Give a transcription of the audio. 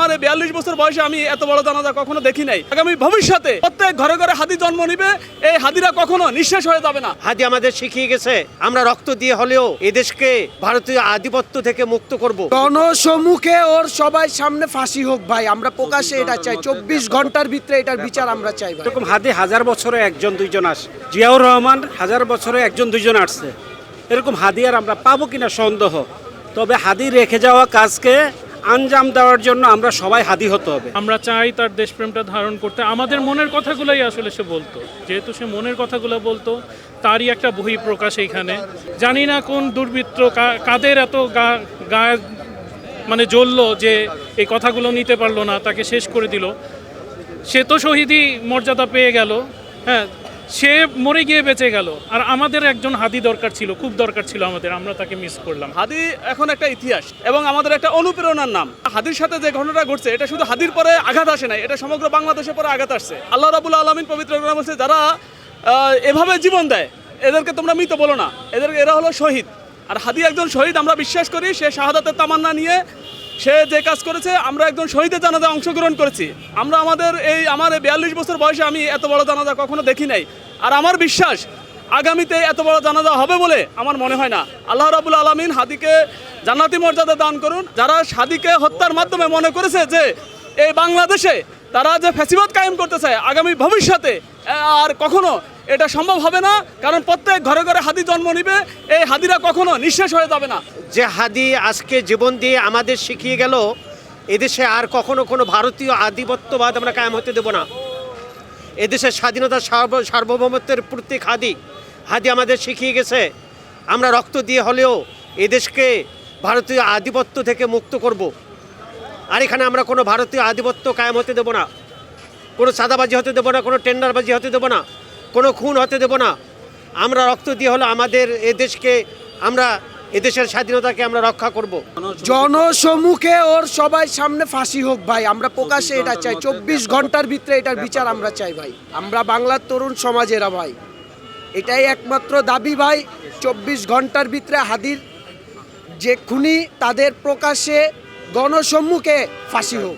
আমার 42 বছর বয়সে আমি এত বড় জানাজা কখনো দেখি নাই। আগামী ভবিষ্যতে প্রত্যেক ঘরে ঘরে হাদি জন্ম নিবে, এই হাদিরা কখনো নিঃশেষ হয়ে যাবে না। হাদি আমাদের শিখিয়ে গেছে আমরা রক্ত দিয়ে হলেও এদেশকে ভারতীয় আধিপত্য থেকে মুক্ত করব। জনসম্মুখে ওর সবাই সামনে ফাঁসি হোক ভাই, আমরা প্রকাশ্যে এটা চাই। 24 ঘন্টার ভিতরে এটার বিচার আমরা চাই ভাই। এরকম হাদি 1000 বছরে একজন দুইজন আসে। জিয়াউর রহমান 1000 বছরে একজন দুইজন আসছে। এরকম হাদি আর আমরা পাবো কিনা সন্দেহ। তবে হাদি রেখে যাওয়া কাজকে আঞ্জাম দেওয়ার জন্য আমরা সবাই হাদি হতে হবে। আমরা চাই তার দেশপ্রেমটা ধারণ করতে। আমাদের মনের কথাগুলোই আসলে সে বলতো, যেহেতু সে মনের কথাগুলো বলতো, তারই একটা বহি প্রকাশ এইখানে। জানি না কোন দুর্বৃত্ত কাদের এত গা মানে জ্বললো যে এই কথাগুলো নিতে পারলো না, তাকে শেষ করে দিল। সে তো শহীদি মর্যাদা পেয়ে গেল, হ্যাঁ, সে মরে গিয়ে বেঁচে গেল। আর আমাদের একজন হাদি দরকার ছিল, খুব দরকার ছিল আমাদের, আমরা তাকে মিস করলাম। হাদি এখন একটা ইতিহাস এবং আমাদের একটা অনুপ্রেরণার নাম। হাদির সাথে যে ঘটনাটা ঘটছে, এটা শুধু হাদির পরে আঘাত আসে নাই, এটা সমগ্র বাংলাদেশের পরে আঘাত আসছে। আল্লাহ রাব্বুল আলামিন পবিত্র কোরআনে বলছে, যারা এভাবে জীবন দেয় এদেরকে তোমরা মৃত বলো না, এরা হলো শহীদ। আর হাদি একজন শহীদ, আমরা বিশ্বাস করি সে শাহাদাতের তামান্না নিয়ে সে যে কাজ করেছে। আমরা একজন শহীদের জানাজায় অংশগ্রহণ করেছি। আমরা আমার 42 বছর বয়সে আমি এত বড় জানাজা কখনো দেখি নাই। আর আমার বিশ্বাস আগামীতে এত বড় জানাজা হবে বলে আমার মনে হয় না। আল্লাহ রাব্বুল আলামিন হাদিকে জান্নাতি মর্যাদা দান করুন। যারা হাদিকে হত্যার মাধ্যমে মনে করেছে যে এই বাংলাদেশে তারা যে ফ্যাসিবাদ কায়েম করতে চায়, আগামী ভবিষ্যতে আর কখনো এটা সম্ভব হবে না। কারণ প্রত্যেক ঘরে ঘরে হাদি জন্ম নিবে, এই হাদিরা কখনো নিঃশেষ হয়ে যাবে না। যে হাদি আজকে জীবন দিয়ে আমাদের শিখিয়ে গেল এদেশে আর কখনো কোনো ভারতীয় আধিপত্যবাদ আমরা কায়েম হতে দেব না। এদেশের স্বাধীনতা সার্বভৌমত্বের প্রতীক হাদি আমাদের শিখিয়ে গেছে আমরা রক্ত দিয়ে হলেও এদেশকে ভারতীয় আধিপত্য থেকে মুক্ত করব। আর এখানে আমরা কোনো ভারতীয় আধিপত্য কায়েম হতে দেব না, কোনো চাঁদাবাজি হতে দেব না, কোনো টেন্ডারবাজি হতে দেব না, কোনো খুন হতে দেব না। আমরা রক্ত দিয়ে হলো আমাদের এদেশকে, আমরা এদেশের স্বাধীনতাকে আমরা রক্ষা করব। জনসম্মুখে ওর সবাই সামনে ফাঁসি হোক ভাই, আমরা প্রকাশ্যে এটা চাই। 24 ঘন্টার ভিতরে এটার বিচার আমরা চাই ভাই। আমরা বাংলার তরুণ সমাজেরা ভাই, এটাই একমাত্র দাবি ভাই। 24 ঘন্টার ভিতরে হাদির যে খুনি তাদের প্রকাশ্যে গণসম্মুখে ফাঁসি হোক।